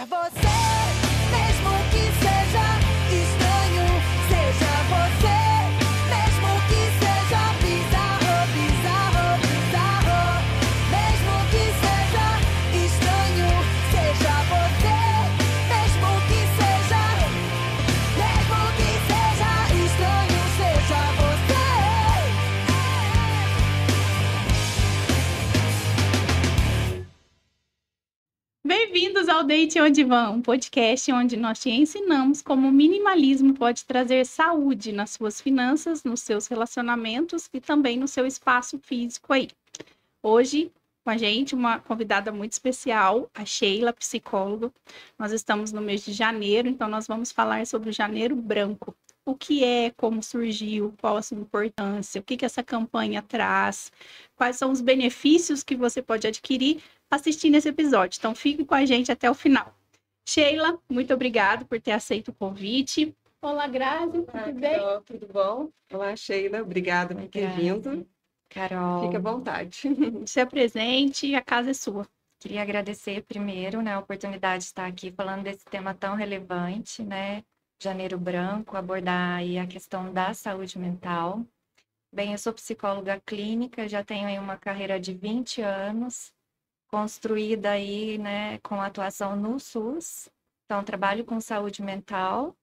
ser você, mesmo que seja estranho. Seja você, mesmo que seja bizarro, bizarro, bizarro. Mesmo que seja estranho. Seja você, mesmo que seja estranho. Seja você. Bem-vindos ao Deite Onde Vão, um podcast onde nós te ensinamos como o minimalismo pode trazer saúde nas suas finanças, nos seus relacionamentos e também no seu espaço físico aí. Hoje, com a gente, uma convidada muito especial, a Sheila, psicóloga. Nós estamos no mês de janeiro, então nós vamos falar sobre o Janeiro Branco. O que é, como surgiu, qual a sua importância, o que essa campanha traz, quais são os benefícios que você pode adquirir assistindo esse episódio. Então, fique com a gente até o final. Sheila, muito obrigada por ter aceito o convite. Olá, Grazi, tudo bem? Carol, tudo bom? Olá, Sheila, obrigada por ter vindo. Carol, Fica à vontade. Se apresente, a casa é sua. queria agradecer primeiro, né, a oportunidade de estar aqui falando desse tema tão relevante, né, Janeiro Branco, abordar aí a questão da saúde mental. Bem, eu sou psicóloga clínica, já tenho aí uma carreira de 20 anos, construída aí, né, com atuação no SUS. Então, trabalho com saúde mental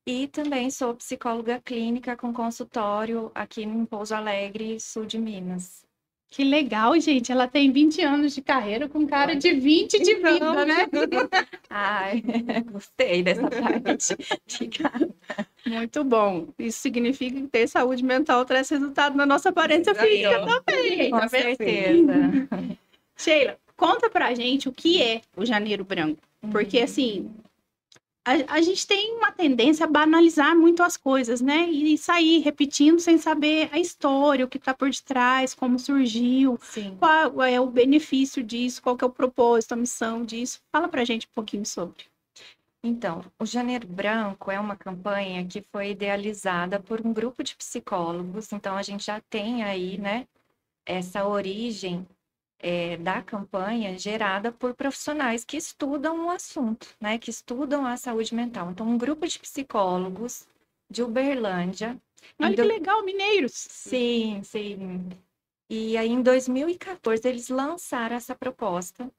e também sou psicóloga clínica com consultório aqui em Pouso Alegre, sul de Minas. Que legal, gente. Ela tem 20 anos de carreira com cara de 20 de vida, né? Ai, gostei dessa parte. Obrigada. Muito bom. Isso significa que ter saúde mental traz resultado na nossa aparência Aí, física ó. também. Com tá vendo? certeza. Sheila, conta pra gente o que é o Janeiro Branco. Porque, assim, a gente tem uma tendência a banalizar muito as coisas, né? E sair repetindo sem saber a história, o que tá por detrás, como surgiu, Sim. qual é o benefício disso, qual que é o propósito, a missão disso. Fala pra gente um pouquinho sobre. Então, o Janeiro Branco é uma campanha que foi idealizada por um grupo de psicólogos. Então, a gente já tem aí, né, essa origem da campanha gerada por profissionais que estudam o assunto, né, que estudam a saúde mental. Então, um grupo de psicólogos de Uberlândia. Olha que legal, mineiros. Sim, sim. E aí, em 2014, eles lançaram essa proposta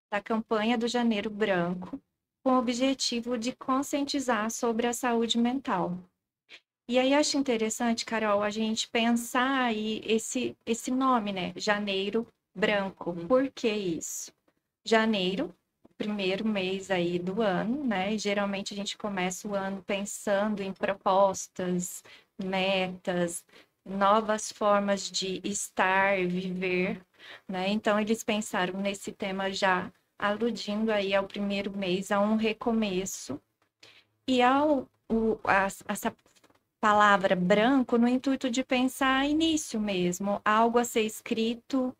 da campanha do Janeiro Branco, com o objetivo de conscientizar sobre a saúde mental. E aí, acho interessante, Carol, a gente pensar aí esse nome, né? Janeiro Branco. Por que isso? Janeiro, o primeiro mês aí do ano, né? E geralmente a gente começa o ano pensando em propostas, metas, novas formas de estar, viver, né? Então, eles pensaram nesse tema já aludindo aí ao primeiro mês, a um recomeço, e essa palavra branco no intuito de pensar início mesmo, algo a ser escrito,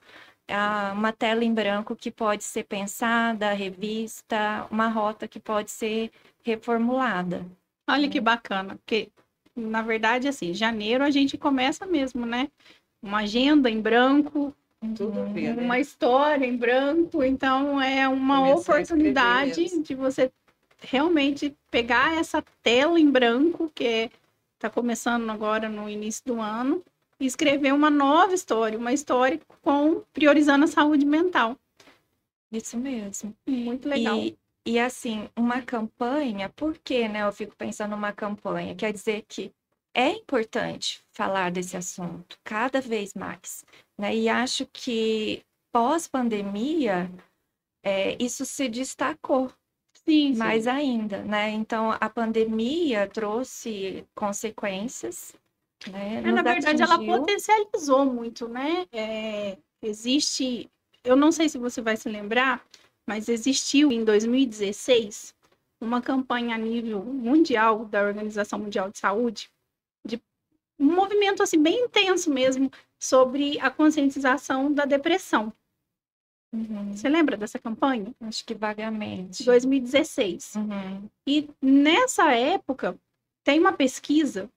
uma tela em branco que pode ser pensada, revista, uma rota que pode ser reformulada. Olha que bacana, porque, na verdade, assim, janeiro a gente começa mesmo, né? Uma agenda em branco, Tudo a ver, né? uma história em branco, então é uma Começar a escrever oportunidade mesmo. de você realmente pegar essa tela em branco, que está começando agora no início do ano, e escrever uma nova história, uma história priorizando a saúde mental. Isso mesmo. Muito legal. E assim, uma campanha, por que, né? Eu fico pensando numa campanha, quer dizer que é importante falar desse assunto cada vez mais, né? E acho que pós-pandemia, isso se destacou Sim, mais ainda, né? Então, a pandemia trouxe consequências, né? na Nos verdade, ela atingiu. potencializou muito, né? Existe, eu não sei se você vai se lembrar, mas existiu em 2016 uma campanha a nível mundial da Organização Mundial de Saúde, de um movimento assim bem intenso mesmo sobre a conscientização da depressão. Uhum. Você lembra dessa campanha? Acho que vagamente. 2016. Uhum. E nessa época tem uma pesquisa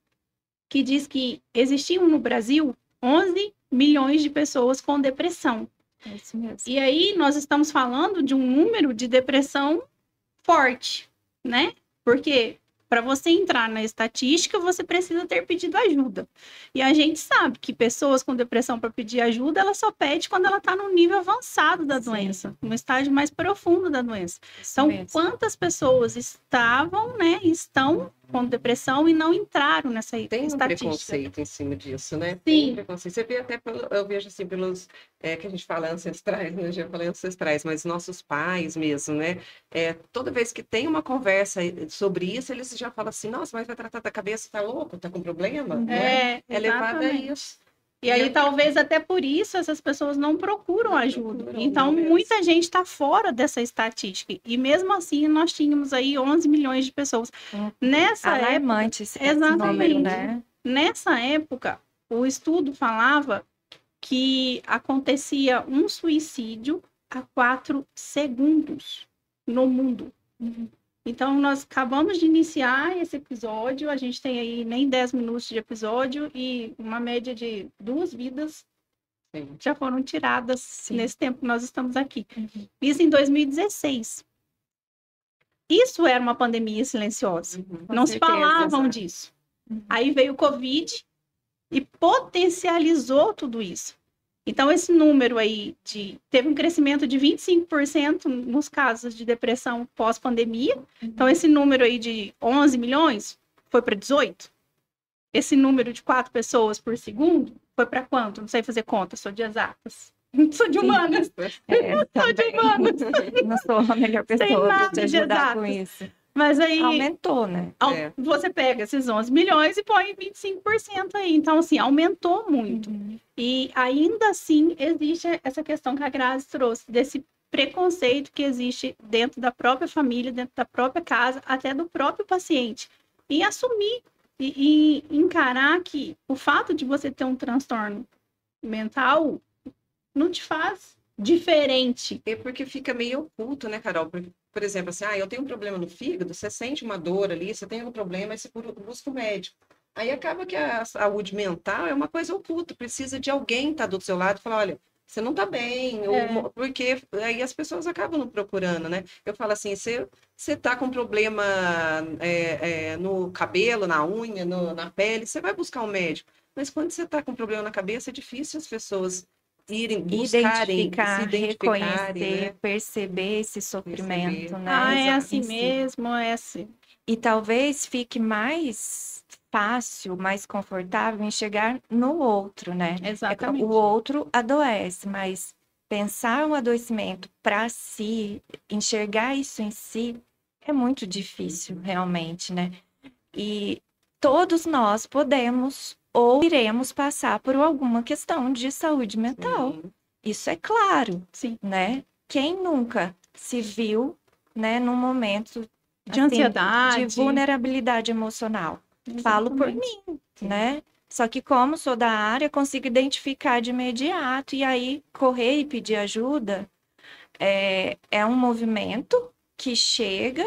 que diz que existiam no Brasil 11 milhões de pessoas com depressão. É isso mesmo. E aí nós estamos falando de um número de depressão forte, né? Porque para você entrar na estatística, você precisa ter pedido ajuda. E a gente sabe que pessoas com depressão para pedir ajuda, ela só pede quando ela está no nível avançado da doença, no estágio mais profundo da doença. Então, quantas pessoas estavam, né, estão com depressão e não entraram nessa Tem um estatística? preconceito em cima disso, né? Sim. Tem um preconceito. Você vê até, eu vejo assim, pelos, que a gente fala ancestrais, né? Eu já falei ancestrais, mas nossos pais mesmo, né? Toda vez que tem uma conversa sobre isso, eles já falam assim, nossa, mas vai tratar da cabeça, tá louco, tá com problema? Não é? É levado a Exatamente. isso. E aí, talvez até por isso essas pessoas não procuram ajuda. procuram, Então, não mesmo. muita gente está fora dessa estatística. E mesmo assim, nós tínhamos aí 11 milhões de pessoas. Nessa Alarmante época, esse número, exatamente. né? Nessa época, o estudo falava que acontecia um suicídio a 4 segundos no mundo. Então, nós acabamos de iniciar esse episódio, a gente tem aí nem 10 minutos de episódio e uma média de 2 vidas Sim. já foram tiradas Sim. nesse tempo que nós estamos aqui. Isso em 2016. Isso era uma pandemia silenciosa. Uhum. Não se certeza, falavam exato. disso. Aí veio o Covid e potencializou tudo isso. Então, esse número aí teve um crescimento de 25% nos casos de depressão pós-pandemia. Então, esse número aí de 11 milhões foi para 18. Esse número de 4 pessoas por segundo foi para quanto? Não sei fazer conta, sou de exatas. Sou de humanas. Sou de Também. humanas. Não sou a melhor pessoa para nada te de ajudar com exatas. isso. Mas aí Aumentou, né? você pega esses 11 milhões e põe 25% aí. Então, assim, aumentou muito. E ainda assim existe essa questão que a Grazi trouxe, desse preconceito que existe dentro da própria família, dentro da própria casa, até do próprio paciente. E assumir e encarar que o fato de você ter um transtorno mental não te faz diferente. É porque fica meio oculto, né, Carol? Por exemplo, assim, eu tenho um problema no fígado, você sente uma dor ali, você tem um problema, aí você busca o médico. Aí acaba que a saúde mental é uma coisa oculta, precisa de alguém estar do seu lado e falar, olha, você não está bem, porque aí as pessoas acabam não procurando, né? Eu falo assim, você está com problema no cabelo, na unha, na pele, você vai buscar um médico. Mas quando você está com problema na cabeça, é difícil as pessoas irem, buscarem, se identificarem, reconhecer, né? perceber esse sofrimento, né? É Exato. assim mesmo, é assim. E talvez fique mais fácil, mais confortável enxergar no outro, né? Exatamente. O outro adoece, mas pensar um adoecimento para si, enxergar isso em si, é muito difícil, realmente, né? E todos nós podemos ou iremos passar por alguma questão de saúde mental. Sim. Isso é claro, Sim. né? Quem nunca se viu, né, num momento De ansiedade. de vulnerabilidade emocional? Falo por mim, né? Só que como sou da área, consigo identificar de imediato e aí correr e pedir ajuda é um movimento que chega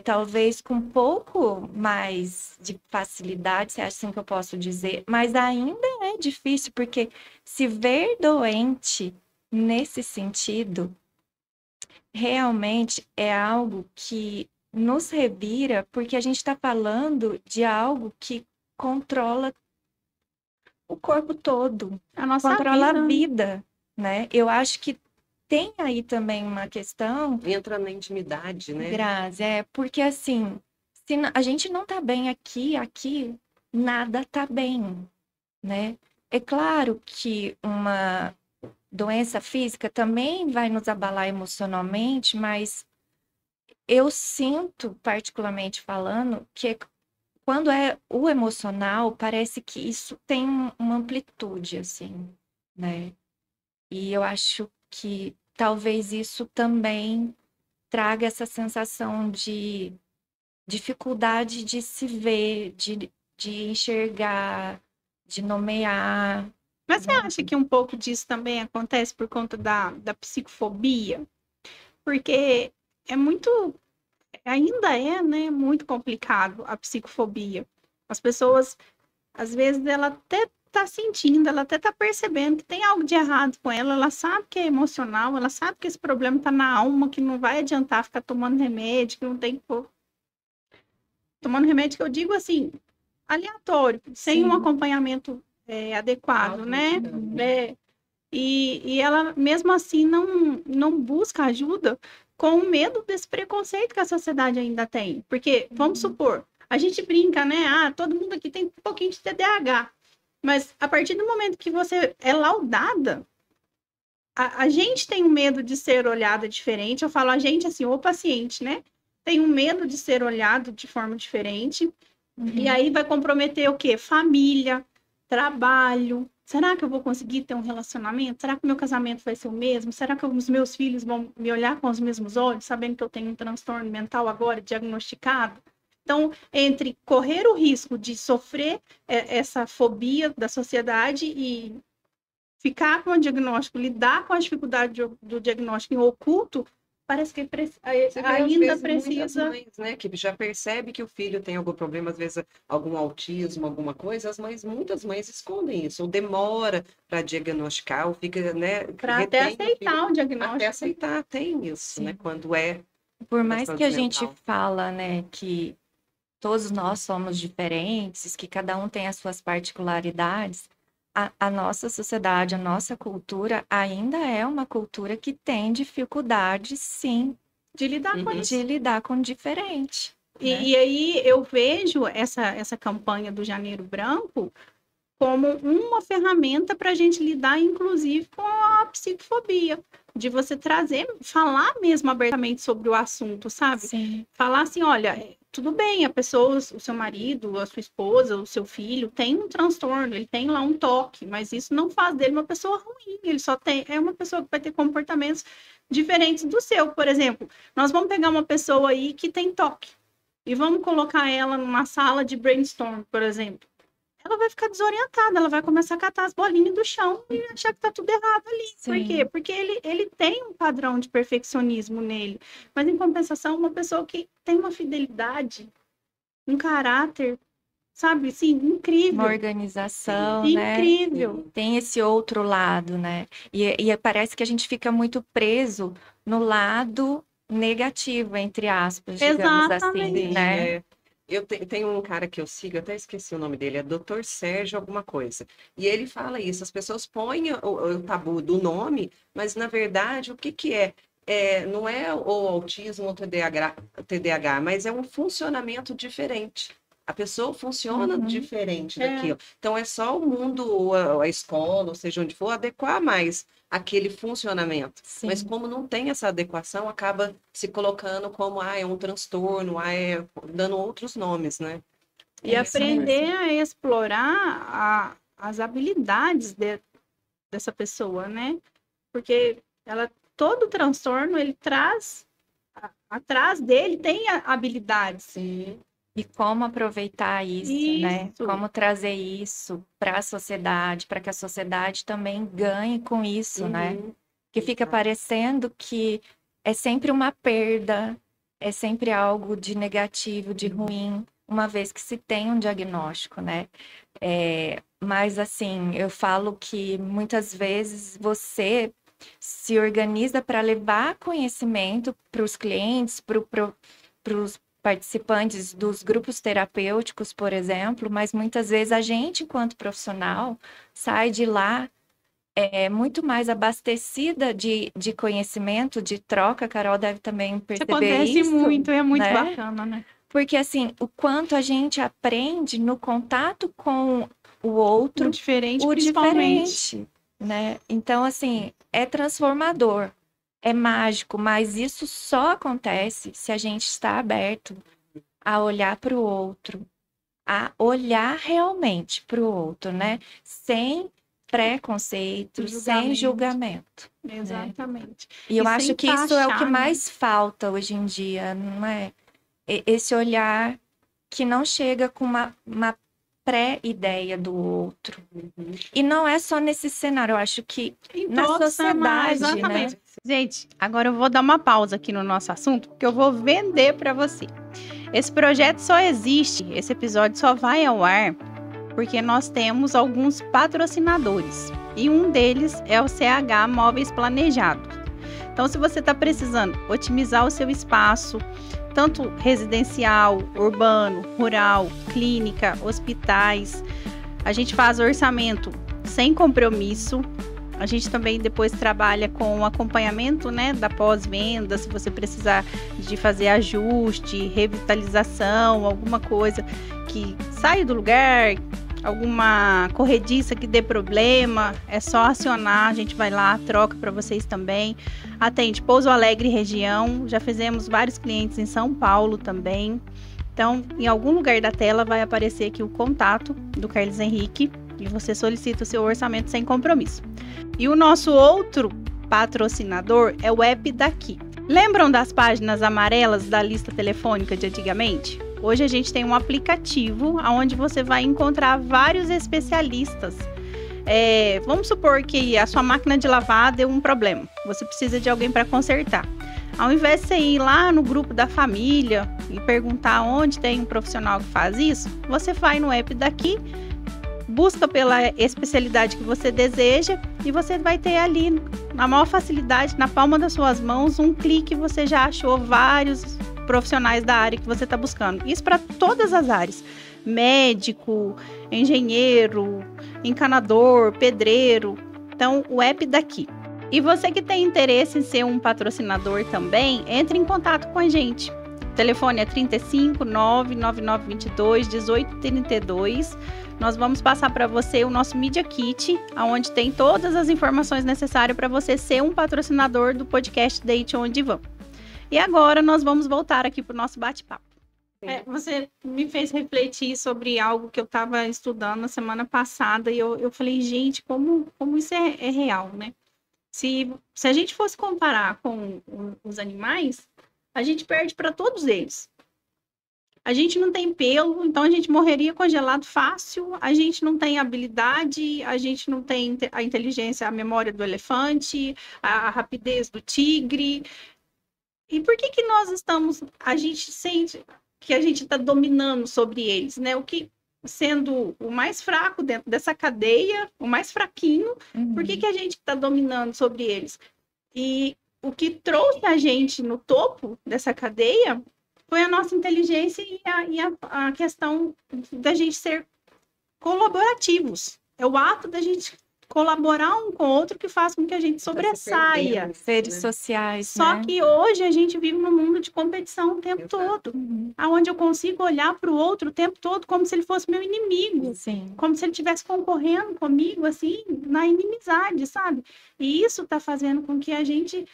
talvez com um pouco mais de facilidade, se é assim que eu posso dizer, mas ainda é difícil, porque se ver doente nesse sentido, realmente é algo que nos revira, porque a gente está falando de algo que controla o corpo todo, A nossa controla vida. a vida, né? Eu acho que tem aí também uma questão, Entra na intimidade, né? Grazi, porque assim, se a gente não tá bem aqui, nada tá bem, né? É claro que uma doença física também vai nos abalar emocionalmente, mas eu sinto, particularmente falando, que quando é o emocional, parece que isso tem uma amplitude, assim, né? E eu acho que talvez isso também traga essa sensação de dificuldade de se ver, de enxergar, de nomear. Mas você acha que um pouco disso também acontece por conta da psicofobia? Porque ainda é, né, muito complicado a psicofobia. As pessoas, às vezes, ela até tá sentindo, ela até tá percebendo que tem algo de errado com ela, ela sabe que é emocional, ela sabe que esse problema tá na alma, que não vai adiantar ficar tomando remédio, que não tem que pôr. Tomando remédio que eu digo assim, aleatório, sem um Sim. acompanhamento adequado, né? Autocuidado. E ela, mesmo assim, não busca ajuda com o medo desse preconceito que a sociedade ainda tem. Porque, vamos supor, a gente brinca, né? Ah, todo mundo aqui tem um pouquinho de TDAH. Mas a partir do momento que você é laudada, a gente tem um medo de ser olhada diferente. Eu falo a gente assim, o paciente, né? Tem um medo de ser olhado de forma diferente. E aí vai comprometer o quê? Família, trabalho. Será que eu vou conseguir ter um relacionamento? Será que meu casamento vai ser o mesmo? Será que os meus filhos vão me olhar com os mesmos olhos, sabendo que eu tenho um transtorno mental agora diagnosticado? Então, entre correr o risco de sofrer essa fobia da sociedade e ficar com o diagnóstico, lidar com a dificuldade do diagnóstico em oculto, parece que Você vê, às ainda vezes, muitas precisa. mães, né, que já percebe que o filho tem algum problema, às vezes algum autismo, alguma coisa, muitas mães escondem isso, ou demora para diagnosticar, ou fica, né, Para até retém o filho aceitar o diagnóstico. até aceitar, tem isso, né, Sim. quando é Por mais que a transtorno gente mental. fala, né, que todos nós somos diferentes, que cada um tem as suas particularidades, a nossa sociedade, a nossa cultura ainda é uma cultura que tem dificuldade, sim, De lidar com Uhum. isso. de lidar com o diferente. E, né? e aí eu vejo essa campanha do Janeiro Branco como uma ferramenta para a gente lidar, inclusive, com a psicofobia, de você trazer, falar mesmo abertamente sobre o assunto, sabe? Sim, Falar assim, olha, tudo bem, a pessoa, o seu marido, a sua esposa, o seu filho tem um transtorno, ele tem lá um toque, mas isso não faz dele uma pessoa ruim, ele só é uma pessoa que vai ter comportamentos diferentes do seu. Por exemplo, nós vamos pegar uma pessoa aí que tem toque e vamos colocar ela numa sala de brainstorm, por exemplo. Ela vai ficar desorientada, ela vai começar a catar as bolinhas do chão e achar que tá tudo errado ali. Por sim. quê? Porque ele tem um padrão de perfeccionismo nele. Mas, em compensação, uma pessoa que tem uma fidelidade, um caráter, sabe, assim, Uma incrível. organização, né? Incrível. Tem esse outro lado, né? E parece que a gente fica muito preso no lado negativo, entre aspas, digamos assim, Exatamente. Sim, né? Eu tenho um cara que eu sigo, eu até esqueci o nome dele, é Dr. Sérgio alguma coisa. E ele fala isso, as pessoas põem o tabu do nome, mas na verdade o que que é? Não é o autismo ou TDAH, mas é um funcionamento diferente. A pessoa funciona Uhum. diferente É. daquilo. Então é só o mundo, ou a escola, ou seja onde for, adequar mais aquele funcionamento. Mas Sim. como não tem essa adequação, acaba se colocando como, é um transtorno, dando outros nomes, né? E É isso mesmo. aprender a explorar as habilidades dessa pessoa, né? Porque todo transtorno, ele traz, atrás dele tem habilidades. Sim. E como aproveitar isso, né? Isso. Como trazer isso para a sociedade, para que a sociedade também ganhe com isso, né? Uhum. Que fica Exato. parecendo que é sempre uma perda, é sempre algo de negativo, de ruim, uma vez que se tem um diagnóstico, né? Mas assim, eu falo que muitas vezes você se organiza para levar conhecimento para os clientes, para os participantes dos grupos terapêuticos, por exemplo, mas muitas vezes a gente, enquanto profissional, sai de lá muito mais abastecida de conhecimento, de troca. A Carol deve também Isso perceber acontece isso, muito, é muito né? bacana, né? Porque, assim, o quanto a gente aprende no contato com o outro, O diferente, o principalmente. diferente, né? Então, assim, é transformador, é mágico, mas isso só acontece se a gente está aberto a olhar para o outro, a olhar realmente para o outro, né? Sem preconceito, sem julgamento. Exatamente. E eu E acho sem que isso é o que taxar, né? mais falta hoje em dia, não é? Esse olhar que não chega com uma pré-ideia do outro. Uhum. E não é só nesse cenário, eu acho que Em na todos, sociedade, exatamente. né? Gente, agora eu vou dar uma pausa aqui no nosso assunto, porque eu vou vender para você. Esse projeto só existe, esse episódio só vai ao ar porque nós temos alguns patrocinadores e um deles é o CH Móveis Planejados. Então, se você está precisando otimizar o seu espaço, tanto residencial, urbano, rural, clínica, hospitais, a gente faz orçamento sem compromisso. A gente também depois trabalha com o acompanhamento, né, da pós-venda, se você precisar de fazer ajuste, revitalização, alguma coisa que saia do lugar, alguma corrediça que dê problema, é só acionar, a gente vai lá, troca para vocês também. Atende Pouso Alegre região, já fizemos vários clientes em São Paulo também. Então, em algum lugar da tela vai aparecer aqui o contato do Carlos Henrique e você solicita o seu orçamento sem compromisso. E o nosso outro patrocinador é o app daqui. Lembram das páginas amarelas da lista telefônica de antigamente? Hoje a gente tem um aplicativo onde você vai encontrar vários especialistas. Vamos supor que a sua máquina de lavar deu um problema. Você precisa de alguém para consertar. Ao invés de você ir lá no grupo da família e perguntar onde tem um profissional que faz isso, você vai no app daqui, busca pela especialidade que você deseja e você vai ter ali, na maior facilidade, na palma das suas mãos, um clique, você já achou vários profissionais da área que você está buscando. Isso para todas as áreas: médico, engenheiro, encanador, pedreiro. Então, o app daqui. E você que tem interesse em ser um patrocinador também, entre em contato com a gente. O telefone é 35 99922 1832. Nós vamos passar para você o nosso Media Kit, onde tem todas as informações necessárias para você ser um patrocinador do podcast Date Onde Vão. E agora nós vamos voltar aqui para o nosso bate-papo. Você me fez refletir sobre algo que eu estava estudando na semana passada e eu falei, gente, como isso é real, né? Se a gente fosse comparar com os animais, a gente perde para todos eles. A gente não tem pelo, então a gente morreria congelado fácil. A gente não tem habilidade, a gente não tem a inteligência, a memória do elefante, a rapidez do tigre. E por que a gente sente que a gente está dominando sobre eles, né? O que, sendo o mais fraco dentro dessa cadeia, o mais fraquinho, por que a gente está dominando sobre eles? E o que trouxe a gente no topo dessa cadeia foi a nossa inteligência e a questão da gente ser colaborativos. É o ato da gente colaborar um com o outro que faz com que a gente sobressaia. Seres sociais, Só né? que hoje a gente vive num mundo de competição o tempo todo, onde eu consigo olhar para o outro o tempo todo como se ele fosse meu inimigo. Sim. Como se ele estivesse concorrendo comigo, assim, na inimizade, sabe? E isso está fazendo com que a gente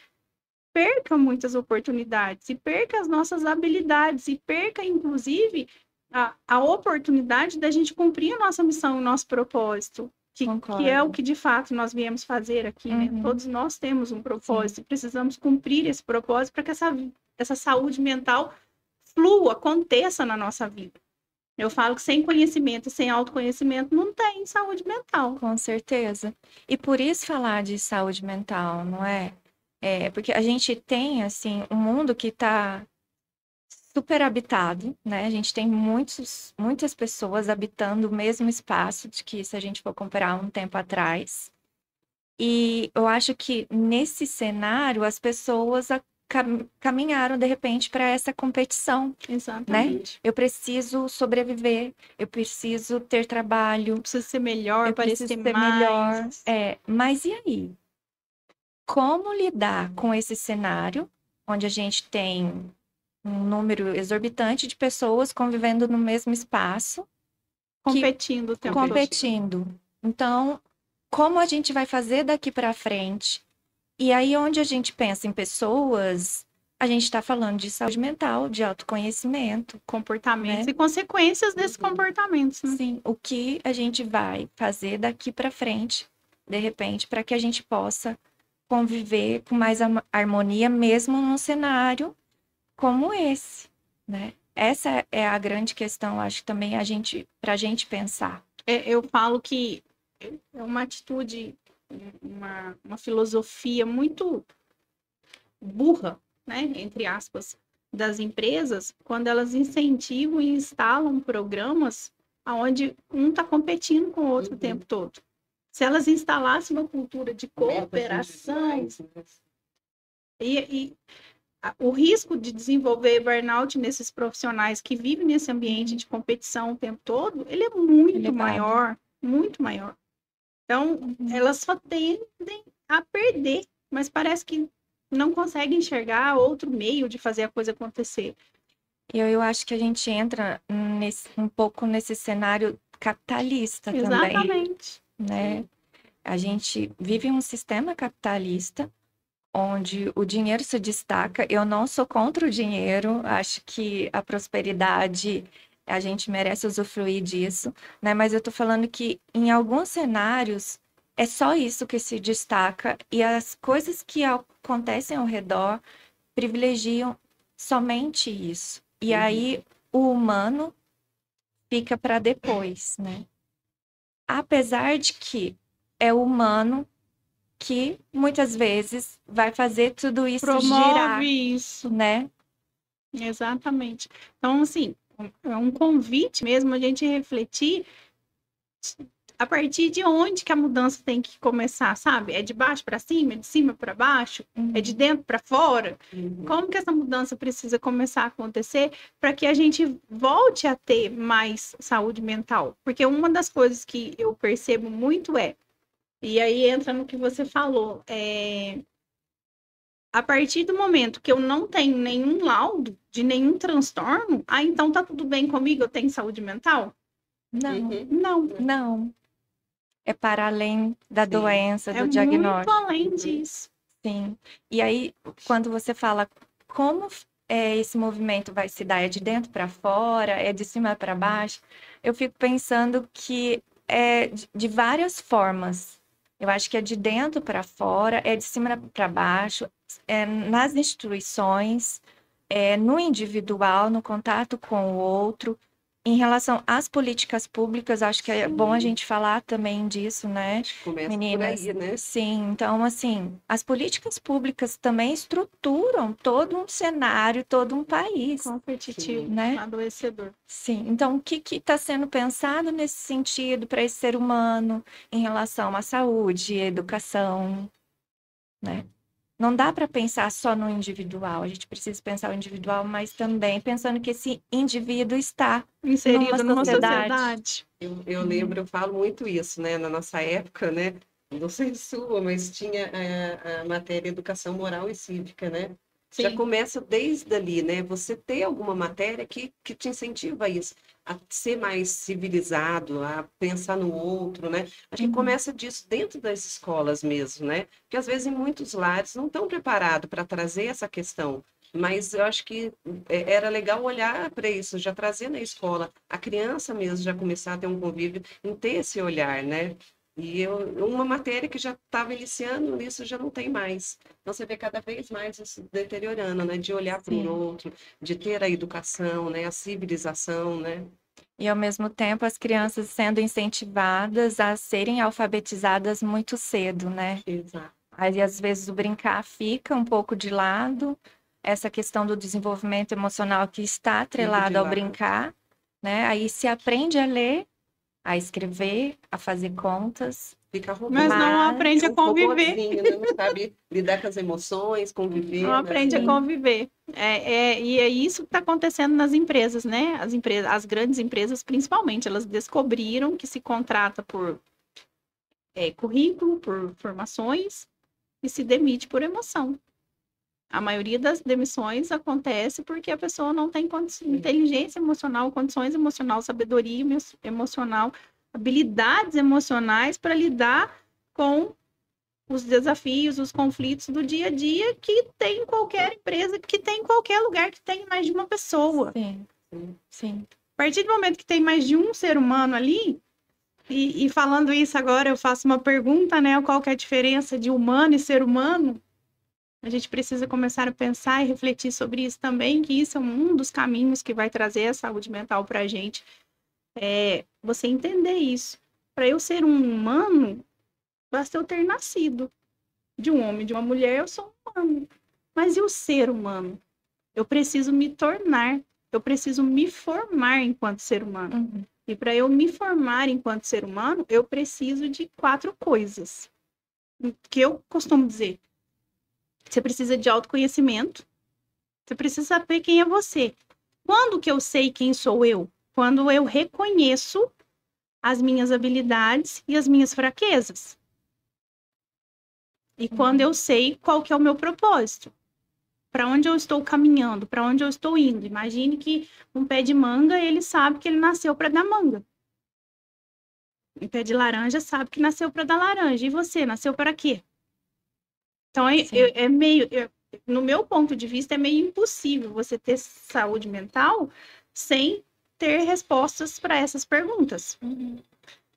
perca muitas oportunidades, e perca as nossas habilidades, e perca, inclusive, a oportunidade da gente cumprir a nossa missão, o nosso propósito, que é o que, de fato, nós viemos fazer aqui, né? Todos nós temos um propósito, e precisamos cumprir esse propósito para que essa saúde mental flua, aconteça na nossa vida. Eu falo que sem conhecimento e sem autoconhecimento não tem saúde mental. Com certeza. E por isso falar de saúde mental, não é? Porque a gente tem, assim, um mundo que está super habitado, né? A gente tem muitas pessoas habitando o mesmo espaço de que se a gente for comparar um tempo atrás. E eu acho que nesse cenário as pessoas caminharam, de repente, para essa competição. Exatamente. Né? Eu preciso sobreviver, eu preciso ter trabalho. Eu preciso ser melhor, parecer ser mais. melhor. Mas e aí? Como lidar com esse cenário, onde a gente tem um número exorbitante de pessoas convivendo no mesmo espaço, Competindo o tempo todo. competindo. Então, como a gente vai fazer daqui para frente? E aí, onde a gente pensa em pessoas, a gente está falando de saúde mental, de autoconhecimento, Comportamentos né? e consequências desses comportamentos, né? Sim, o que a gente vai fazer daqui para frente, de repente, para que a gente possa conviver com mais harmonia, mesmo num cenário como esse, né? Essa é a grande questão, acho que também para a gente pensar. Eu falo que é uma atitude, uma filosofia muito burra, né? Entre aspas, das empresas, quando elas incentivam e instalam programas onde um está competindo com o outro o tempo todo. Se elas instalassem uma cultura de cooperação, o risco de desenvolver burnout nesses profissionais que vivem nesse ambiente de competição o tempo todo, ele é muito Elevado. maior, muito maior. Então, elas só tendem a perder, mas parece que não conseguem enxergar outro meio de fazer a coisa acontecer. Eu acho que a gente entra um pouco nesse cenário capitalista também, Exatamente. né? A gente vive um sistema capitalista onde o dinheiro se destaca. Eu não sou contra o dinheiro, acho que a prosperidade, a gente merece usufruir disso, né? Mas eu tô falando que em alguns cenários é só isso que se destaca e as coisas que acontecem ao redor privilegiam somente isso. E aí o humano fica para depois, né? Apesar de que é o humano que muitas vezes vai fazer tudo isso girar, Promove isso. né? Exatamente. Então, assim, é um convite mesmo a gente refletir a partir de onde que a mudança tem que começar, sabe? É de baixo para cima, é de cima para baixo, é de dentro para fora? Como que essa mudança precisa começar a acontecer para que a gente volte a ter mais saúde mental? Porque uma das coisas que eu percebo muito e aí entra no que você falou, a partir do momento que eu não tenho nenhum laudo de nenhum transtorno, então tá tudo bem comigo, eu tenho saúde mental? Não, Não. não. É para além da doença, do É diagnóstico. muito além disso. Sim. E aí, quando você fala como esse movimento vai se dar, é de dentro para fora, é de cima para baixo, eu fico pensando que é de várias formas. Eu acho que é de dentro para fora, é de cima para baixo, é nas instituições, no individual, no contato com o outro. Em relação às políticas públicas, acho que é bom a gente falar também disso, né, Começa meninas? por aí, né? Sim, então, assim, as políticas públicas também estruturam todo um cenário, todo um país, Competitivo, né? adoecedor. Sim, então o que está sendo pensado nesse sentido para esse ser humano em relação à saúde, à educação, né? Não dá para pensar só no individual, a gente precisa pensar o individual, mas também pensando que esse indivíduo está Inserido numa sociedade. sociedade. Eu lembro, eu falo muito isso, né? Na nossa época, né? Não sei sua, mas tinha a matéria Educação Moral e Cívica, né? Já Sim. começa desde ali, né? Você ter alguma matéria que te incentiva a isso, a ser mais civilizado, a pensar no outro, né? Acho que começa disso dentro das escolas mesmo, né? Porque às vezes em muitos lares não estão preparados para trazer essa questão. Mas eu acho que era legal olhar para isso, já trazer na escola, a criança mesmo já começar a ter um convívio, em ter esse olhar, né? E uma matéria que já estava iniciando, isso já não tem mais. Então você vê cada vez mais isso deteriorando, né? De olhar para o outro, de ter a educação, né? A civilização, né? E, ao mesmo tempo, as crianças sendo incentivadas a serem alfabetizadas muito cedo, né? Exato. Aí, às vezes, o brincar fica um pouco de lado, essa questão do desenvolvimento emocional que está atrelado ao brincar, né? Aí se aprende a ler, a escrever, a fazer contas. Fica Mas não aprende a conviver. robôzinho, né? Não sabe lidar com as emoções, conviver. Não aprende a conviver. E é isso que está acontecendo nas empresas, né? As grandes empresas, principalmente, elas descobriram que se contrata por currículo, por formações, e se demite por emoção. A maioria das demissões acontece porque a pessoa não tem inteligência emocional, condições emocional, sabedoria emocional, habilidades emocionais para lidar com os desafios, os conflitos do dia a dia que tem em qualquer empresa, que tem em qualquer lugar que tem mais de uma pessoa. Sim, sim. A partir do momento que tem mais de um ser humano ali, e falando isso agora, eu faço uma pergunta, né? Qual que é a diferença de humano e ser humano? A gente precisa começar a pensar e refletir sobre isso também, que isso é um dos caminhos que vai trazer a saúde mental para a gente. Você entender isso. Para eu ser um humano, basta eu ter nascido. De um homem e de uma mulher, eu sou um humano. Mas e o ser humano? Eu preciso me tornar. Eu preciso me formar enquanto ser humano. E para eu me formar enquanto ser humano, eu preciso de 4 coisas. Que eu costumo dizer. Você precisa de autoconhecimento. Você precisa saber quem é você. Quando que eu sei quem sou eu? Quando eu reconheço as minhas habilidades e as minhas fraquezas. E quando eu sei qual que é o meu propósito. Para onde eu estou caminhando, para onde eu estou indo. Imagine que um pé de manga, ele sabe que ele nasceu para dar manga. Um pé de laranja sabe que nasceu para dar laranja. E você, nasceu para quê? Então, no meu ponto de vista, é meio impossível você ter saúde mental sem ter respostas para essas perguntas.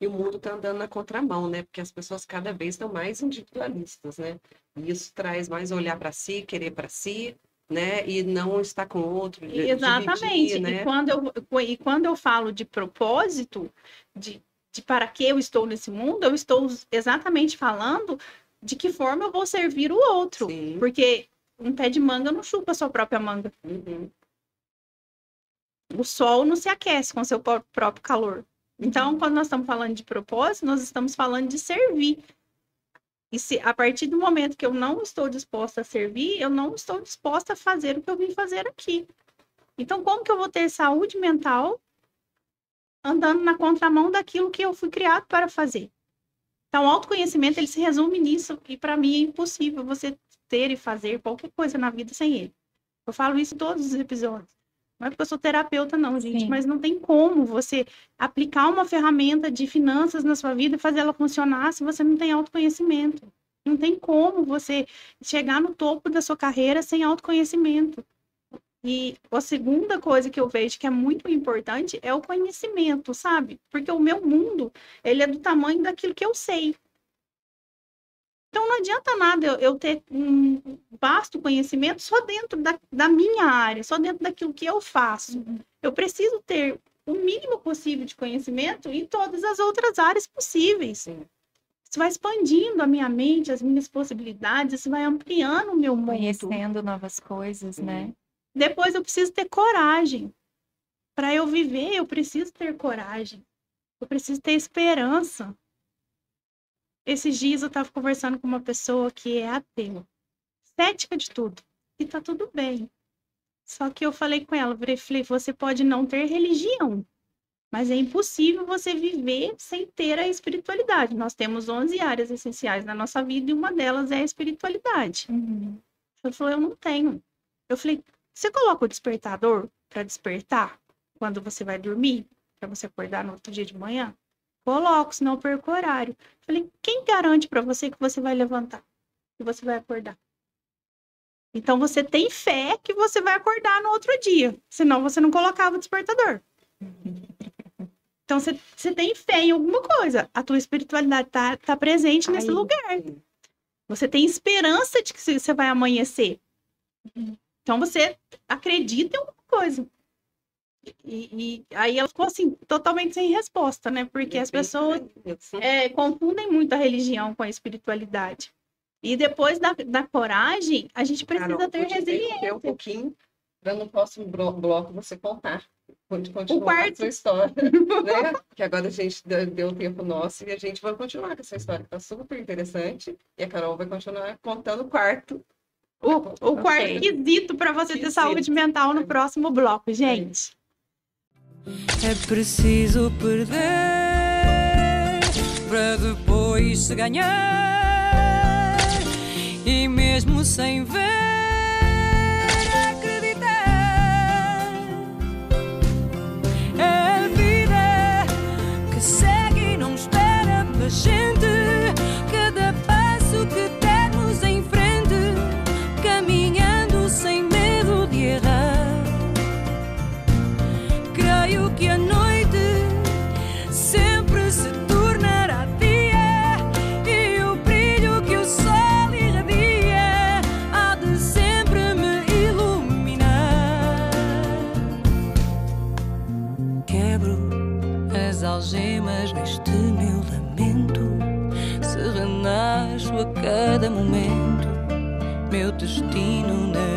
E o mundo está andando na contramão, né? Porque as pessoas cada vez estão mais individualistas, né? E isso traz mais olhar para si, querer para si, né? E não estar com o outro. Exatamente. Dividir, né? E quando eu falo de propósito, de para que eu estou nesse mundo, eu estou exatamente falando de que forma eu vou servir o outro. Sim. Porque um pé de manga não chupa a sua própria manga. Uhum. O sol não se aquece com seu próprio calor. Então, quando nós estamos falando de propósito, nós estamos falando de servir. E se a partir do momento que eu não estou disposta a servir, eu não estou disposta a fazer o que eu vim fazer aqui. Então, como que eu vou ter saúde mental andando na contramão daquilo que eu fui criado para fazer? Então, o autoconhecimento, ele se resume nisso. E para mim é impossível você ter e fazer qualquer coisa na vida sem ele. Eu falo isso em todos os episódios. Não é porque eu sou terapeuta, não, gente. Sim. Mas não tem como você aplicar uma ferramenta de finanças na sua vida e fazer ela funcionar se você não tem autoconhecimento. Não tem como você chegar no topo da sua carreira sem autoconhecimento. E a segunda coisa que eu vejo que é muito importante é o conhecimento, sabe? Porque o meu mundo, ele é do tamanho daquilo que eu sei. Então, não adianta nada eu ter um vasto conhecimento só dentro da minha área, só dentro daquilo que eu faço. Eu preciso ter o mínimo possível de conhecimento em todas as outras áreas possíveis. Isso vai expandindo a minha mente, as minhas possibilidades, isso vai ampliando o meu mundo. Conhecendo novas coisas, né? Depois eu preciso ter coragem. Para eu viver, eu preciso ter coragem. Eu preciso ter esperança. Esses dias eu estava conversando com uma pessoa que é ateu, cética de tudo, e tá tudo bem. Só que eu falei com ela, falei, você pode não ter religião, mas é impossível você viver sem ter a espiritualidade. Nós temos 11 áreas essenciais na nossa vida e uma delas é a espiritualidade. Ela falou, eu não tenho. Eu falei, você coloca o despertador para despertar quando você vai dormir, para você acordar no outro dia de manhã? Coloco, senão eu perco o horário. Falei, quem garante para você que você vai levantar? Que você vai acordar? Então, você tem fé que você vai acordar no outro dia. Senão, você não colocava o despertador. Então, você tem fé em alguma coisa. A tua espiritualidade tá presente nesse lugar. Você tem esperança de que você vai amanhecer. Então, você acredita em alguma coisa. E aí ela ficou assim, totalmente sem resposta, né? Porque as pessoas confundem muito a religião com a espiritualidade. E depois da coragem, a gente precisa Carol, ter resiliência. um pouquinho para no próximo bloco você contar. Continuar O quarto. a sua história, né? Que agora a gente deu tempo nosso e a gente vai continuar com essa história que tá super interessante. E a Carol vai continuar contando o quarto. O quarto quesito para você ter saúde mental no próximo bloco, gente. É preciso perder para depois se ganhar, e mesmo sem ver, acreditar. É a vida que segue e não espera pela gente. Cada passo que dermos em frente, caminhando sem medo de errar. Creio que a noite sempre se tornará dia, e o brilho que o sol irradia há de sempre me iluminar. Quebro as algemas deste meu lamento, se renasço a cada momento, meu destino na